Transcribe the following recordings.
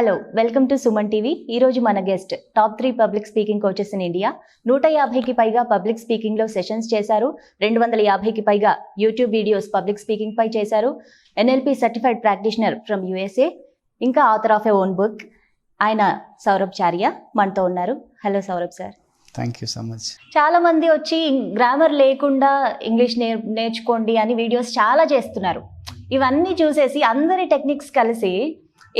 Hello, welcome to Suman TV. ఈరోజు మన guest top 3 public speaking coaches in India. 150కి పైగా పబ్లిక్ స్పీకింగ్లో సెషన్స్ చేశారు. 250కి పైగా యూట్యూబ్ వీడియోస్ పబ్లిక్ స్పీకింగ్ పై చేశారు. NLP certified practitioner from USA, ఇంకా author of a own book. ఆయన సౌరభ్ చారియా మనతో ఉన్నారు. Hello Saurabh sir. Thank you so much. చాలా మంది వచ్చి గ్రామర్ లేకుండా ఇంగ్లీష్ నేర్చుకోండి అని వీడియోస్ చాలా చేస్తున్నారు. ఇవన్నీ చూసేసి అందరి టెక్నిక్స్ కలిసి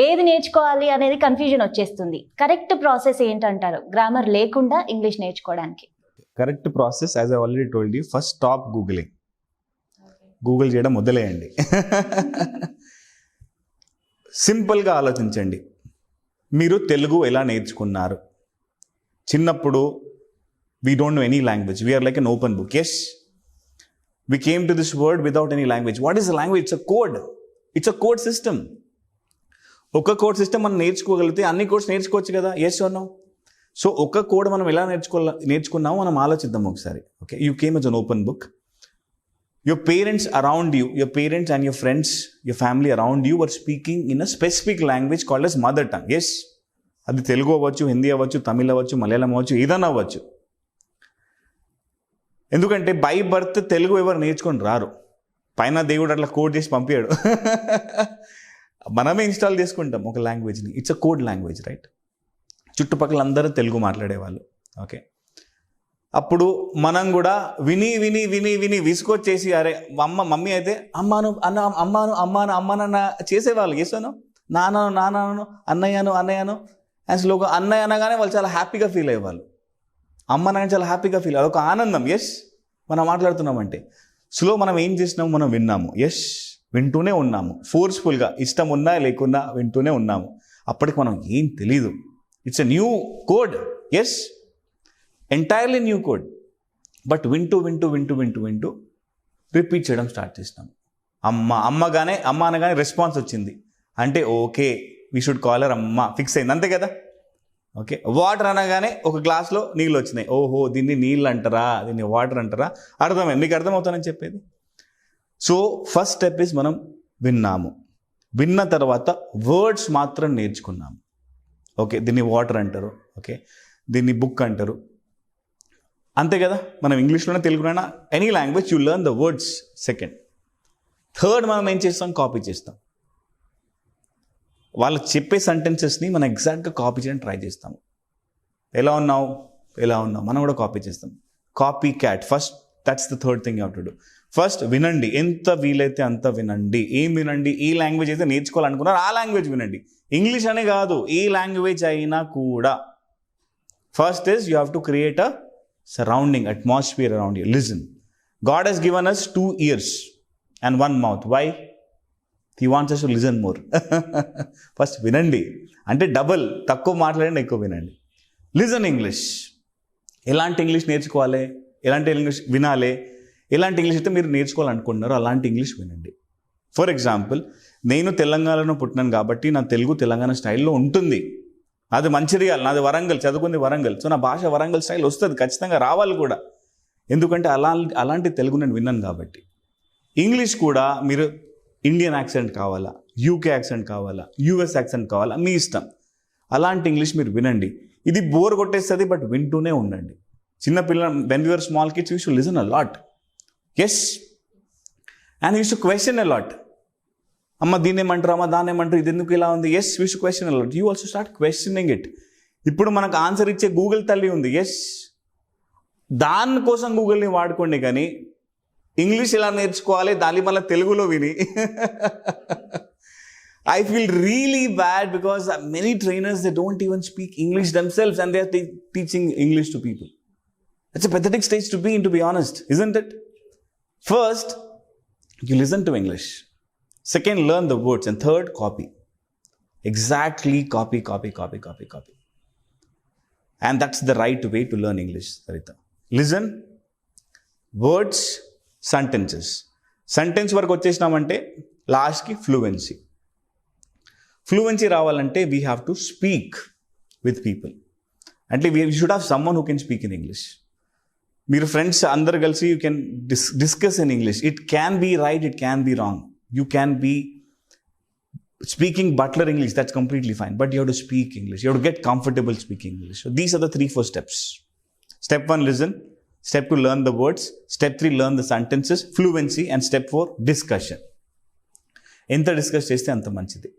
ఏది నేర్చుకోవాలి అనేది కన్ఫ్యూజన్ వచ్చేస్తుంది. కరెక్ట్ ప్రాసెస్ ఏంటంటారు గ్రామర్ లేకుండా ఇంగ్లీష్ నేర్చుకోవడానికి? Correct process, as I already told you, first stop googling. Google చేయడం వదిలేయండి. సింపుల్గా ఆలోచించండి. మీరు తెలుగు ఎలా నేర్చుకున్నారు? చిన్నప్పుడు we don't know any language. We are like an open book. Yes, we came to this world without any language. What is a language? It's a code. It's a code system. ఒక code system మనం నేర్చుకోగలిగితే అన్ని codes నేర్చుకోవచ్చు కదా. Yes or no? So ఒక code మనం ఎలా నేర్చుకున్నామో మనం ఆలోచిద్దాం ఒకసారి. Okay, you came as an open book. Your parents around you, your parents and your friends, your family around you were speaking in a specific language called as mother tongue. Yes, అది తెలుగు అవ్వచ్చు, హిందీ అవ్వచ్చు, తమిళ్ అవ్వచ్చు, మలయాళం అవ్వచ్చు, ఏదైనా అవ్వచ్చు. ఎందుకంటే by birth Telugu ఎవరు నేర్చుకొని రారు. పైన దేవుడు అట్లా కోడ్ చేసి పంపాడు. మనమే ఇన్స్టాల్ చేసుకుంటాం ఒక లాంగ్వేజ్ని. It's a code language, right? చుట్టుపక్కల అందరూ తెలుగు మాట్లాడేవాళ్ళు. ఓకే, అప్పుడు మనం కూడా విని విని విని విని విసుకొచ్చేసి, అరే మమ్మీ అయితే అమ్మాను చేసేవాళ్ళు. చేసాను, నాన్నను అన్నయ్యను అసలు ఒక అన్నయ్య అనగానే వాళ్ళు చాలా హ్యాపీగా ఫీల్ అయ్యేవాళ్ళు. అమ్మనగానే చాలా హ్యాపీగా ఫీల్ అయ్యేది. ఒక ఆనందం. ఎస్, మనం మాట్లాడుతున్నామంటే. స్లో మనం ఏం చేసినాము? మనం విన్నాము. ఎస్, వింటూనే ఉన్నాము. ఫోర్స్ఫుల్గా, ఇష్టం ఉన్నా లేకున్నా వింటూనే ఉన్నాము. అప్పటికి మనం ఏం తెలీదు. It's a new code. Yes, entirely new code. But వింటూ వింటూ వింటూ వింటూ వింటూ రిపీట్ చేయడం స్టార్ట్ చేసినాము. అమ్మ అనగానే రెస్పాన్స్ వచ్చింది అంటే okay, we should call her అమ్మ, ఫిక్స్ అయింది. అంతే కదా. ఓకే, వాటర్ అనగానే ఒక గ్లాస్లో నీళ్ళు వచ్చినాయి. ఓహో, దీన్ని నీళ్ళు అంటారా, దీన్ని వాటర్ అంటారా, అర్థమైంది. మీకు అర్థమవుతానని చెప్పేది. సో ఫస్ట్ స్టెప్ ఇస్ మనం విన్నాము. విన్న తర్వాత వర్డ్స్ మాత్రం నేర్చుకున్నాము. ఓకే, దీన్ని వాటర్ అంటారు, ఓకే, దీన్ని బుక్ అంటారు, అంతే కదా. మనం ఇంగ్లీష్లోనే, తెలుగులోనే, any language you learn the words. Second, third మనం ఏం చేస్తాం? కాపీ చేస్తాం. వాళ్ళు చెప్పే సెంటెన్సెస్ని మనం ఎగ్జాక్ట్గా కాపీ చేయడానికి ట్రై చేస్తాము. ఎలా ఉన్నావు మనం కూడా కాపీ చేస్తాం. Copy cat. First, that's the third thing you have to do. First వినండి, ఎంత వీలైతే అంత వినండి. ఏం వినండి? ఏ లాంగ్వేజ్ అయితే నేర్చుకోవాలనుకున్నారో ఆ లాంగ్వేజ్ వినండి. ఇంగ్లీష్ అనే కాదు, ఏ లాంగ్వేజ్ అయినా కూడా. First is you have to create a surrounding atmosphere around you. Listen. God has given us 2 ears and 1 mouth. Why? He wants us to listen more. First వినండి, అంటే double, తక్కువ మాట్లాడండి, ఎక్కువ వినండి. Listen English. ఎలాంటి English నేర్చుకోవాలి, ఎలాంటి English వినాలి, ఎలాంటి ఇంగ్లీష్ అయితే మీరు నేర్చుకోవాలనుకుంటున్నారో అలాంటి ఇంగ్లీష్ వినండి. ఫర్ ఎగ్జాంపుల్, నేను తెలంగాణలో పుట్టినాను కాబట్టి నా తెలుగు తెలంగాణ స్టైల్లో ఉంటుంది. అది మంచిర్యాల, నాది వరంగల్, చదువుకుంది వరంగల్. సో నా భాష వరంగల్ స్టైల్ వస్తుంది, ఖచ్చితంగా రావాలి కూడా. ఎందుకంటే అలాంటి తెలుగు నేను విన్నాను కాబట్టి. ఇంగ్లీష్ కూడా మీరు ఇండియన్ యాక్సెంట్ కావాలా, యూకే యాక్సెంట్ కావాలా, యూఎస్ యాక్సెంట్ కావాలా, మీ ఇష్టం. అలాంటి ఇంగ్లీష్ మీరు వినండి. ఇది బోర్ కొట్టేస్తుంది, బట్ వింటూనే ఉండండి. చిన్నపిల్ల, when you're small kids, you should listen a lot. Yes, and you should question a lot. అమ్మ దీన్ని ఏమంటారు, అమ్మ దాన్ని ఏమంటారు, ఇది ఎందుకు ఇలా ఉంది. Yes, you should question a lot. You also start questioning it. ఇప్పుడు మనకు ఆన్సర్ ఇచ్చే గూగుల్ తల్లి ఉంది. ఎస్, దానికోసం గూగుల్ని వాడుకోండి. కానీ ఇంగ్లీష్ ఎలా నేర్చుకోవాలి దాని మళ్ళీ తెలుగులో విని I feel really bad because many trainers, they don't even speak English themselves and they are teaching English to people. It's a pathetic stage to be in, to be honest, isn't it? First, you listen to English. Second, learn the words. And third, copy. Exactly copy. And that's the right way to learn English, Sarita. Listen, words, sentence వరకు వచ్చేసినామంటే లాస్ట్కి fluency రావాలంటే we have to speak with people. అంటే we should have someone who can speak in English. మీరు friends అందరు కలిసి you can discuss in English. It can be right, it can be wrong. You can be speaking butler English, that's completely fine. But you have to speak English. You have to get comfortable speaking English. So these are the 3-4 steps. Step 1, listen. Step 2, learn the words. Step 3, learn the sentences, fluency. And step 4, discussion. ఎంత discuss చేస్తే అంత మంచిది.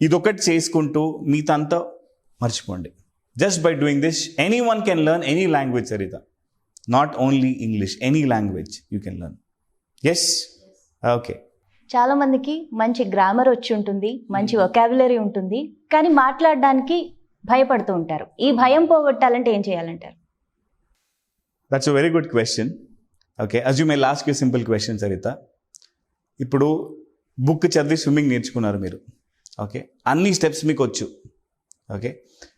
ఇదొకటి చేసుకుంటూ మిగతా అంతా మర్చిపోండి. Just by doing this anyone can learn any language Saritha. Not only English, any language you can learn. Yes, okay. చాలా మందికి మంచి గ్రామర్ వచ్చి ఉంటుంది, మంచి వొకాబులరీ ఉంటుంది, కానీ మాట్లాడడానికి భయపడుతూ ఉంటారు. ఈ భయం పోగొట్టాలంటే ఏం చేయాలంటారు? That's a very good question. Okay, as you may last you simple question Saritha. ఇప్పుడు బుక్ చదివి స్విమ్మింగ్ నేర్చుకున్నారు మీరు. ఓకే, అన్ని స్టెప్స్ మీకు వచ్చు. ఓకే,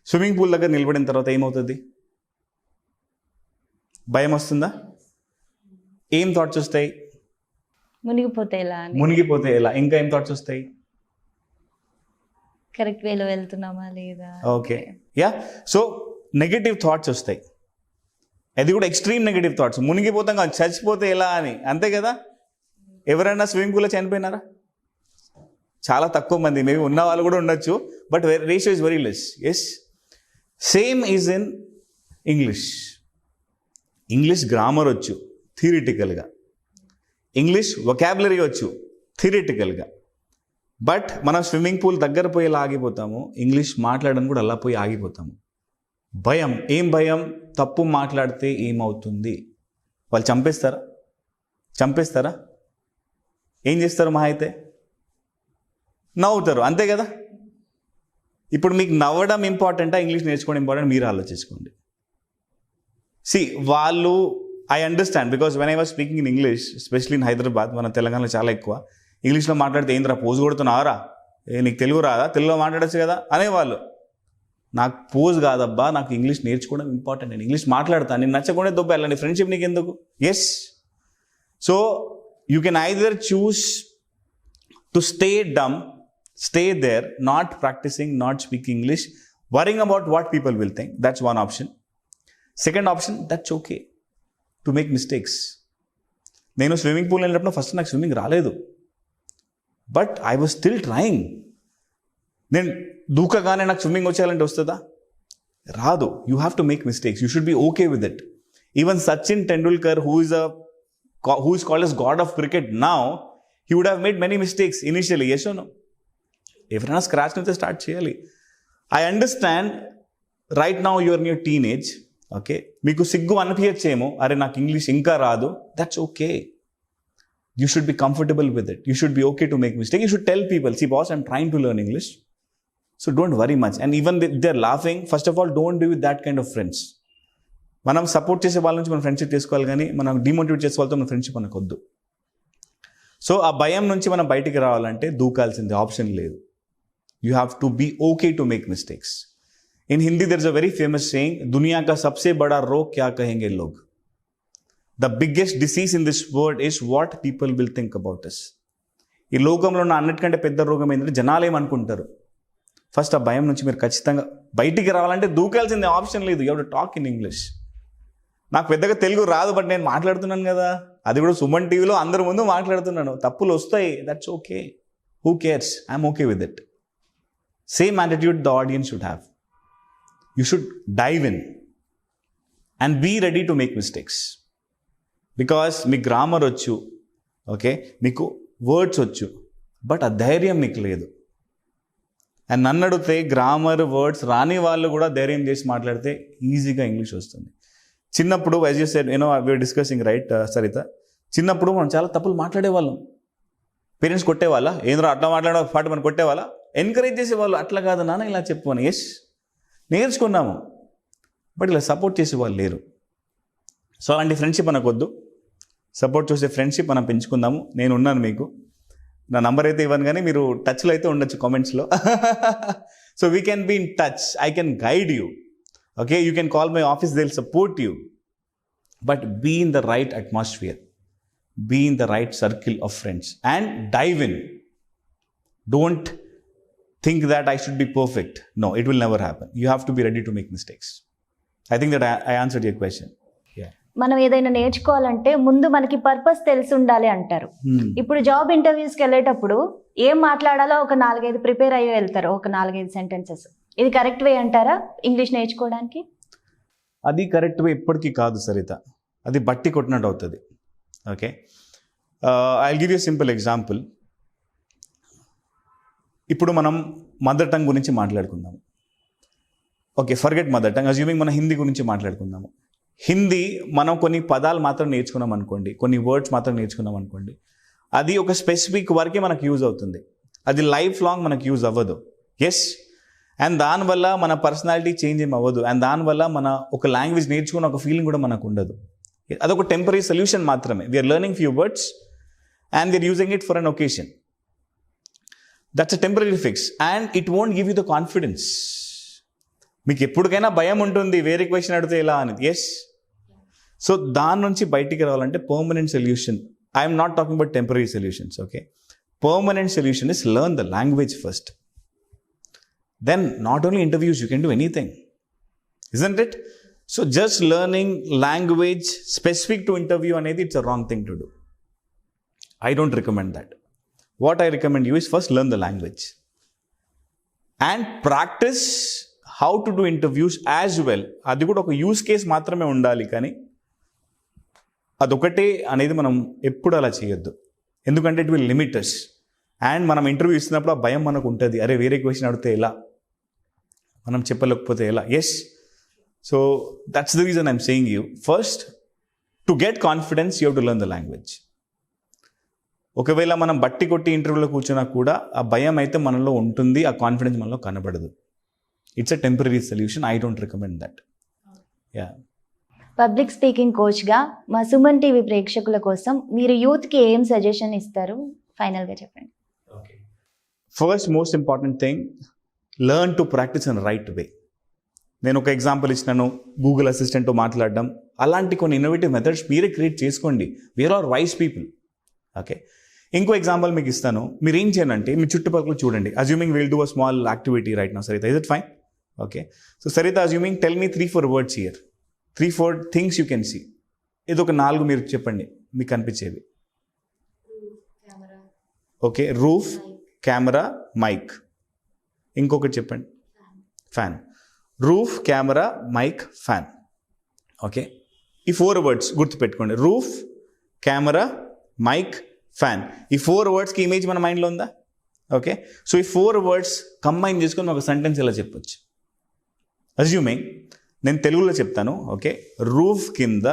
స్విమ్మింగ్ పూల్ దగ్గర నిలబడిన తర్వాత ఏమవుతుంది? భయం వస్తుందా? ఏం థాట్స్ వస్తాయి? మునిగిపోతే ఎలా? ఇంకా ఏం థాట్స్ వస్తాయి? కరెక్ట్ వేలో వెళ్తున్నామా లేదా? Okay, yeah. So negative thoughts వస్తాయి. అది కూడా ఎక్స్ట్రీమ్ నెగటివ్ థాట్స్. మునిగిపోతాం కాదు, చచ్చిపోతే ఎలా అని. అంతే కదా? ఎవరైనా స్విమ్మింగ్ పూల్లో చనిపోయినారా? చాలా తక్కువ మంది, మేబీ ఉన్న వాళ్ళు కూడా ఉండొచ్చు, but ratio is very less. Yes, same is in English. English grammar వచ్చు థియరిటికల్గా, ఇంగ్లీష్ వొకాబులరీ వచ్చు థియరిటికల్గా. బట్ మనం స్విమ్మింగ్ పూల్ దగ్గర పోయి ఆగిపోతాము, ఇంగ్లీష్ మాట్లాడడం కూడా అలా పోయి ఆగిపోతాము. భయం. ఏం భయం? తప్పు మాట్లాడితే ఏమవుతుంది? వాళ్ళు చంపేస్తారా? ఏం చేస్తారు? మహా అయితే నవ్వుతారు, అంతే కదా? ఇప్పుడు మీకు నవ్వడం ఇంపార్టెంటా, ఇంగ్లీష్ నేర్చుకోవడం ఇంపార్టెంట్? మీరు ఆలోచించుకోండి. వాళ్ళు I understand, because when I was speaking in English, especially in Hyderabad, మన తెలంగాణలో చాలా ఎక్కువ ఇంగ్లీష్లో మాట్లాడితే ఏంద్రా పోజు కొడుతున్నావరా, నీకు తెలుగు రాదా, తెలుగులో మాట్లాడచ్చు కదా అనేవాళ్ళు. నాకు పోజ్ కాదబ్బా, నాకు ఇంగ్లీష్ నేర్చుకోవడం ఇంపార్టెంట్. నేను ఇంగ్లీష్ మాట్లాడతాను, నేను నచ్చకుండా దొబ్బేయాలి, నీ ఫ్రెండ్షిప్ నీకు ఎందుకు? Yes, so you can either choose to stay dumb, stay there, not practicing, not speaking English, worrying about what people will think. That's one option. Second option, that's okay to make mistakes. నేను swimming pool వెళ్ళినప్పుడు first నాకు swimming రాలేదు, but I was still trying. నేను దూకగానే నాకు swimming వచ్చేయాలంటే వస్తుందా? రాదు. You have to make mistakes. You should be okay with it. Even Sachin Tendulkar, who is called as god of cricket now, he would have made many mistakes initially. Yes or no? ఎవరైనా scratch నుంచి start చేయాలి. I understand right now your new teenage. Okay, మీకు సిగ్గు అనిపించచ్చేమో, అరే నాకు English ఇంకా రాదు. That's okay. You should be comfortable with it. You should be okay to make mistake. You should tell people, see boss, I'm trying to learn English, so don't worry much. And even they are laughing, first of all don't be with that kind of friends. మనం support చేసే వాళ్ళ నుంచి మనం friendship చేసుకోవాలి, కానీ మనం demotivate చేసే వాళ్ళతో మన ఫ్రెండ్షిప్ మనకు వద్దు. సో ఆ భయం నుంచి మనం బయటికి రావాలంటే దూకాల్సిందే, ఆప్షన్ లేదు. You have to be okay to make mistakes. In Hindi, there is a very famous saying, "Duniya ka sabse bada rog kya kahenge log." The biggest disease in this world is what people will think about us. ఈ లోకంలో ఉన్న అన్నిటికంటే పెద్ద రోగం ఏంటంటే జనాలు ఏమనుకుంటారు. First ఆ భయం నుంచి మీరు ఖచ్చితంగా బయటికి రావాలంటే దూకాల్సిందే, ఆప్షన్ లేదు. You have to talk in English. నాకు పెద్దగా తెలుగు రాదు, బట్ నేను మాట్లాడుతున్నాను కదా, అది కూడా సుమన్ టీవీలో అందరి ముందు మాట్లాడుతున్నాను. తప్పులు వస్తాయి, that's okay. Who cares? I'm okay with it. Same attitude the audience should have. You should dive in and be ready to make mistakes. Because me grammar వచ్చు, ఓకే, మీకు వర్డ్స్ వచ్చు, బట్ ఆ ధైర్యం మీకు లేదు. అండ్ నన్ను అడిగితే grammar, words రాని వాళ్ళు కూడా ధైర్యం చేసి మాట్లాడితే ఈజీగా ఇంగ్లీష్ వస్తుంది. చిన్నప్పుడు as you said, we're discussing right Saritha, చిన్నప్పుడు మనం చాలా తప్పులు మాట్లాడేవాళ్ళం. పేరెంట్స్ కొట్టేవాళ్ళ, ఏంద్రా అట్లా మాట్లాడే పాటు మనం కొట్టేవాళ్ళ, ఎంకరేజ్ చేసేవాళ్ళు. అట్లా కాదు నాన్న, ఇలా చెప్పాను. ఎస్, నేర్చుకున్నాము, బట్ ఇలా సపోర్ట్ చేసేవాళ్ళు లేరు. సో అలాంటి ఫ్రెండ్షిప్ మనకు వద్దు. సపోర్ట్ చేసే ఫ్రెండ్షిప్ మనం పెంచుకుందాము. నేను ఉన్నాను మీకు. నా నంబర్ అయితే ఇవ్వను, కానీ మీరు టచ్లో అయితే ఉండొచ్చు కామెంట్స్లో. So we can be in touch. I can guide you. Okay, you can call my office, they will support you. But be in the right atmosphere, be in the right circle of friends and dive in. Don't think that I should be perfect. No, it will never happen. You have to be ready to make mistakes. I think that I answered your question. Yeah. మనం ఏదైనా నేర్చుకోవాలంటే ముందు మనకి purpose తెలిసి ఉండాలి అంటారు. ఇప్పుడు job ఇంటర్వ్యూస్కి వెళ్ళేటప్పుడు ఏం మాట్లాడాలో ఒక 4-5 ప్రిపేర్ అయ్యి వెళ్తారు, ఒక 4-5 సెంటెన్సెస్. ఇది కరెక్ట్ వే అంటారా ఇంగ్లీష్ నేర్చుకోవడానికి? అది కరెక్ట్ వే ఎప్పటికీ కాదు సరిత, అది బట్టి కొట్టినట్టు అవుతుంది. Okay, I give you simple example. ఇప్పుడు మనం మదర్ టంగ్ గురించి మాట్లాడుకుందాము. Okay, forget mother tongue, assuming మనం హిందీ గురించి మాట్లాడుకుందాము. హిందీ మనం కొన్ని పదాలు మాత్రం నేర్చుకున్నాం అనుకోండి, కొన్ని వర్డ్స్ మాత్రం నేర్చుకున్నాం అనుకోండి, అది ఒక స్పెసిఫిక్ వరకే మనకు యూజ్ అవుతుంది, అది లైఫ్ లాంగ్ మనకు యూజ్ అవ్వదు. ఎస్, అండ్ దానివల్ల మన పర్సనాలిటీ చేంజ్ ఏం అవ్వదు, అండ్ దానివల్ల మన ఒక లాంగ్వేజ్ నేర్చుకున్న ఒక ఫీలింగ్ కూడా మనకు ఉండదు. అదొక టెంపరీ సొల్యూషన్ మాత్రమే. We're learning few words and we're using it for an occasion. That's a temporary fix and it won't give you the confidence. మీకు ఎప్పటికైనా భయం ఉంటుంది వేరే క్వశ్చన్ అడిగితే ఎలా అని. ఎస్, సో దాని నుంచి బయటికి రావాలంటే permanent solution. I'm not talking about temporary solutions. Okay, permanent solution is learn the language first. Then not only interviews, you can do anything, isn't it? So just learning language specific to interview anedi, it's a wrong thing to do. I don't recommend that. What I recommend you is first learn the language and practice how to do interviews as well. అది కూడా ఒక use case మాత్రమే ఉండాలి, కానీ అదొకటే అనేది మనం ఎప్పుడు అలా చేయొద్దు. ఎందుకంటే it will limit us. And మనం ఇంటర్వ్యూ ఇస్తున్నప్పుడు ఆ భయం మనకు ఉంటుంది, అరే వేరే క్వశ్చన్ అడిగితే ఎలా, మనం చెప్పలేకపోతే ఎలా. Yes, so that's the reason I'm saying you first to get confidence you have to learn the language. ఒకవేళ మనం బట్టి కొట్టి ఇంటర్వ్యూలో కూర్చున్నా కూడా ఆ భయం అయితే మనలో ఉంటుంది, ఆ కాన్ఫిడెన్స్ మనలో కనబడదు. It's a temporary solution. I don't recommend that. Yeah, public speaking కోచ్గా మా సుమన్ టీవీ ప్రేక్షకుల కోసం మీరు యూత్కి ఏం సజెషన్ ఇస్తారు? ఫైనల్గా చెప్పండి. First most important thing, learn to practice in right way. నేను ఒక ఎగ్జాంపుల్ ఇచ్చినాను, గూగుల్ అసిస్టెంట్తో మాట్లాడడం, అలాంటి కొన్ని ఇన్నోవేటివ్ మెథడ్స్ మీరే క్రియేట్ చేసుకోండి. We're are wise people. Okay, ఇంకో ఎగ్జాంపుల్ మీకు ఇస్తాను. మీరు ఏం చేయాలంటే మీ చుట్టుపక్కల చూడండి. Assuming will do a small activity right now. Saritha, is it fine? Okay, so Saritha, assuming tell me 3-4 words here, 3-4 things you can see. ఇది ఒక 4 మీరు చెప్పండి మీకు కనిపించేవి. Okay, roof, camera, mic. ఇంకొకటి చెప్పండి. Fan. Roof, camera, mic, fan. Okay, ఈ 4 words గుర్తుపెట్టుకోండి. Roof, camera, mic, fan. ఈ 4 వర్డ్స్కి ఇమేజ్ మన మైండ్లో ఉందా? ఓకే, సో ఈ 4 వర్డ్స్ కంబైన్ చేసుకొని ఒక సెంటెన్స్ ఇలా చెప్పొచ్చు. అజ్యూమింగ్ నేను తెలుగులో చెప్తాను. ఓకే, రూఫ్ కింద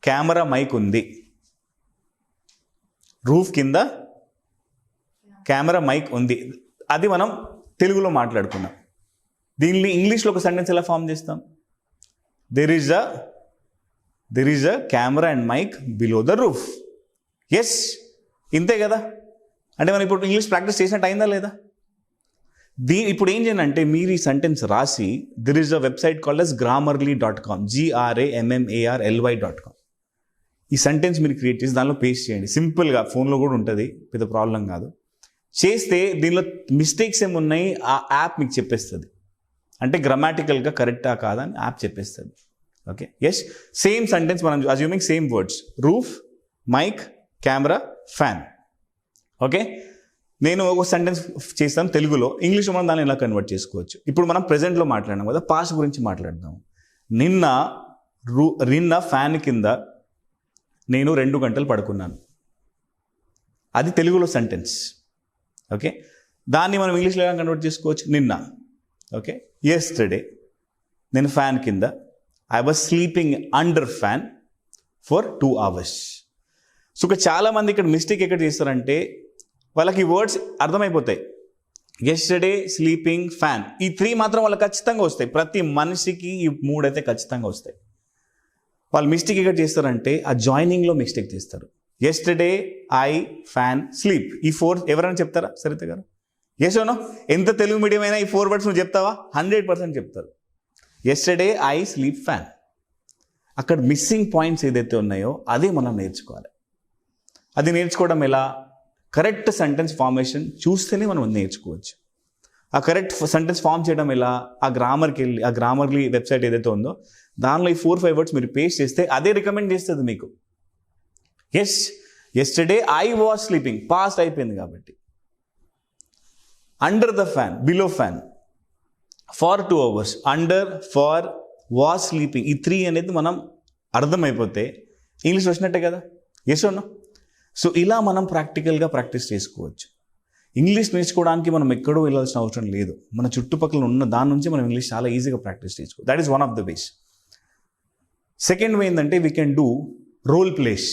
కెమెరా, మైక్ ఉంది. రూఫ్ కింద కెమెరా, మైక్ ఉంది. అది మనం తెలుగులో మాట్లాడుకున్నాం. దీన్ని ఇంగ్లీష్లో ఒక సెంటెన్స్ ఎలా ఫామ్ చేస్తాం? There is a camera and mic below the roof. Yes, ఇంతే కదా. అంటే మనం ఇప్పుడు ఇంగ్లీష్ ప్రాక్టీస్ చేసినట్టు అయిందా లేదా? ఇప్పుడు ఏం చేయండి అంటే, మీరు ఈ సెంటెన్స్ రాసి, there is a website called as grammarly.com, grammarly.com. ఈ సెంటెన్స్ మీరు క్రియేట్ చేసి దానిలో పేస్ట్ చేయండి. సింపుల్గా ఫోన్లో కూడా ఉంటుంది, పెద్ద ప్రాబ్లం కాదు. చేస్తే దీనిలో మిస్టేక్స్ ఏమున్నాయి ఆ యాప్ మీకు చెప్పేస్తుంది. అంటే గ్రామాటికల్గా కరెక్టా కాదా అని యాప్ చెప్పేస్తుంది. ఓకే, ఎస్, సేమ్ సెంటెన్స్ మనం assuming same words, roof, mic, camera, fan. Okay, నేను ఒక సెంటెన్స్ చేస్తాను తెలుగులో, ఇంగ్లీష్లో మనం దాన్ని ఎలా కన్వర్ట్ చేసుకోవచ్చు. ఇప్పుడు మనం ప్రెజెంట్లో మాట్లాడినాం కదా, పాస్ట్ గురించి మాట్లాడదాం. నిన్న ఫ్యాన్ కింద నేను 2 గంటలు పడుకున్నాను. అది తెలుగులో సెంటెన్స్. ఓకే, దాన్ని మనం ఇంగ్లీష్లో ఎలా కన్వర్ట్ చేసుకోవచ్చు? నిన్న. ఓకే, యెస్టర్డే నేను ఫ్యాన్ కింద, I was sleeping under fan for 2 hours. So ఇక చాలామంది ఇక్కడ మిస్టేక్ ఎక్కడ చేస్తారంటే, వాళ్ళకి వర్డ్స్ అర్థమైపోతాయి. యెస్టర్డే, స్లీపింగ్, ఫ్యాన్, ఈ 3 మాత్రం వాళ్ళకి ఖచ్చితంగా వస్తాయి. ప్రతి మనిషికి ఈ 3 అయితే ఖచ్చితంగా వస్తాయి. వాళ్ళు మిస్టేక్ ఎక్కడ చేస్తారంటే ఆ జాయినింగ్లో మిస్టేక్ చేస్తారు. యెస్టర్డే, ఐ, ఫ్యాన్, స్లీప్, ఈ 4 ఎవరైనా చెప్తారా సరిత గారు? Yes or no? ఎంత తెలుగు మీడియం అయినా ఈ 4 వర్డ్స్ నువ్వు చెప్తావా? 100% చెప్తారు. Yesterday, I, sleep, fan. అక్కడ మిస్సింగ్ పాయింట్స్ ఏదైతే ఉన్నాయో అదే మనం నేర్చుకోవాలి. అది నేర్చుకోవడం ఎలా? కరెక్ట్ సెంటెన్స్ ఫార్మేషన్ చూస్తేనే మనం నేర్చుకోవచ్చు. ఆ కరెక్ట్ సెంటెన్స్ ఫామ్ చేయడం ఎలా, ఆ గ్రామర్కి వెళ్ళి ఆ గ్రామర్లీ వెబ్సైట్ ఏదైతే ఉందో దానిలో ఈ 4-5 వర్డ్స్ మీరు పేస్ట్ చేస్తే అదే రికమెండ్ చేస్తుంది మీకు. Yesterday I was sleeping, past అయిపోయింది కాబట్టి. Under the fan, below fan, for 2 hours, under, for, was sleeping, ఈ 3 అనేది మనం అర్థమైపోతే ఇంగ్లీష్ వచ్చినట్టే కదా. Yes no? సో ఇలా మనం ప్రాక్టికల్గా ప్రాక్టీస్ చేసుకోవచ్చు. ఇంగ్లీష్ నేర్చుకోవడానికి మనం ఎక్కడో వెళ్ళాల్సిన అవసరం లేదు. మన చుట్టుపక్కల ఉన్న దాని నుంచి మనం ఇంగ్లీష్ చాలా ఈజీగా ప్రాక్టీస్ చేసుకోవచ్చు. That is one of the ways. Second way ఏంటంటే we can do role plays.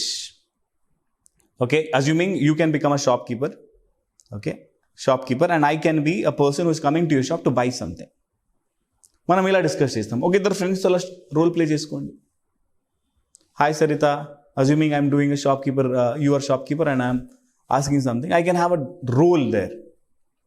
Okay, assuming you can become a shopkeeper. Okay, shopkeeper and I can be a person who is coming to your shop to buy something. మనం ఇలా discuss చేస్తాం. ఒక ఇద్దరు friends అలా role play చేసుకోండి. Hi Sarita, assuming I'm doing a shopkeeper, you are shopkeeper and I'm asking something, I can have a role there.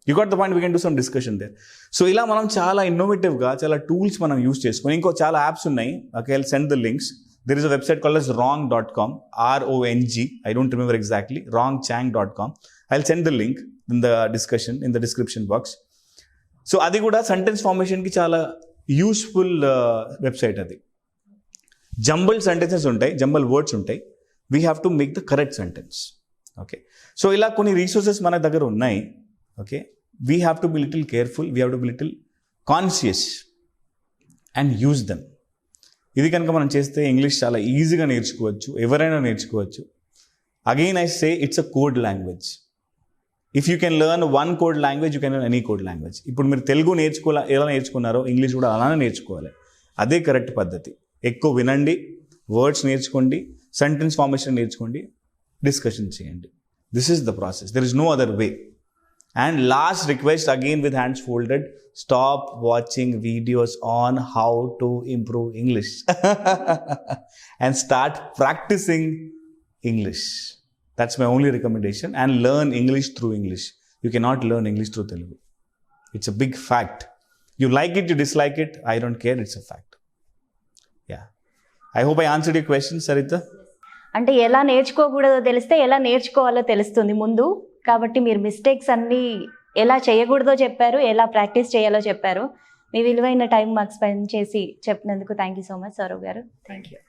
You got the point? We can do some discussion there. So ఇలా మనం చాలా ఇన్నోవేటివ్గా చాలా tools మనం use చేసుకొని, ఇంకో చాలా apps ఉన్నాయి. Okay, I'll send the links. There is a website called as wrong.com, RONG, I don't remember exactly, wrongchang.com. I'll send the link in the discussion, in the description box. So అది కూడా sentence ఫార్మేషన్కి చాలా useful website అది. Jumble sentences ఉంటాయి, jumble words ఉంటాయి. We have to make the correct sentence. Okay, so ఇలా కొన్ని resources మన దగ్గర ఉన్నాయి. Okay, we have to be little careful, we have to be little conscious and use them. ఇది కనుక మనం చేస్తే ఇంగ్లీష్ చాలా ఈజీగా నేర్చుకోవచ్చు, ఎవరైనా నేర్చుకోవచ్చు. Again I say it's a code language. If you can learn one code language, you can learn any code language. ఇప్పుడు మీరు తెలుగు ఎలా నేర్చుకున్నారో ఇంగ్లీష్ కూడా అలానే నేర్చుకోవాలి. అదే కరెక్ట్ పద్ధతి. ఎక్కువ వినండి, వర్డ్స్ నేర్చుకోండి, సెంటెన్స్ ఫార్మేషన్ నేర్చుకోండి, డిస్కషన్ చేయండి. This is the process. There is no other way. And last request, again with hands folded, stop watching videos on how to improve English and start practising English. That's my only recommendation. And learn English through English. You cannot learn English through Telugu. It's a big fact. You like it, you dislike it, I don't care, it's a fact. I hope I answered your question, Sarita. అంటే ఎలా నేర్చుకోకూడదో తెలిస్తే ఎలా నేర్చుకోవాలో తెలుస్తుంది ముందు. కాబట్టి మీరు mistakes అన్నీ ఎలా చేయకూడదో చెప్పారు, ఎలా ప్రాక్టీస్ చేయాలో చెప్పారు. మీ విలువైన టైం మాకు స్పెండ్ చేసి చెప్పినందుకు thank you so much Saurav garu. Thank you.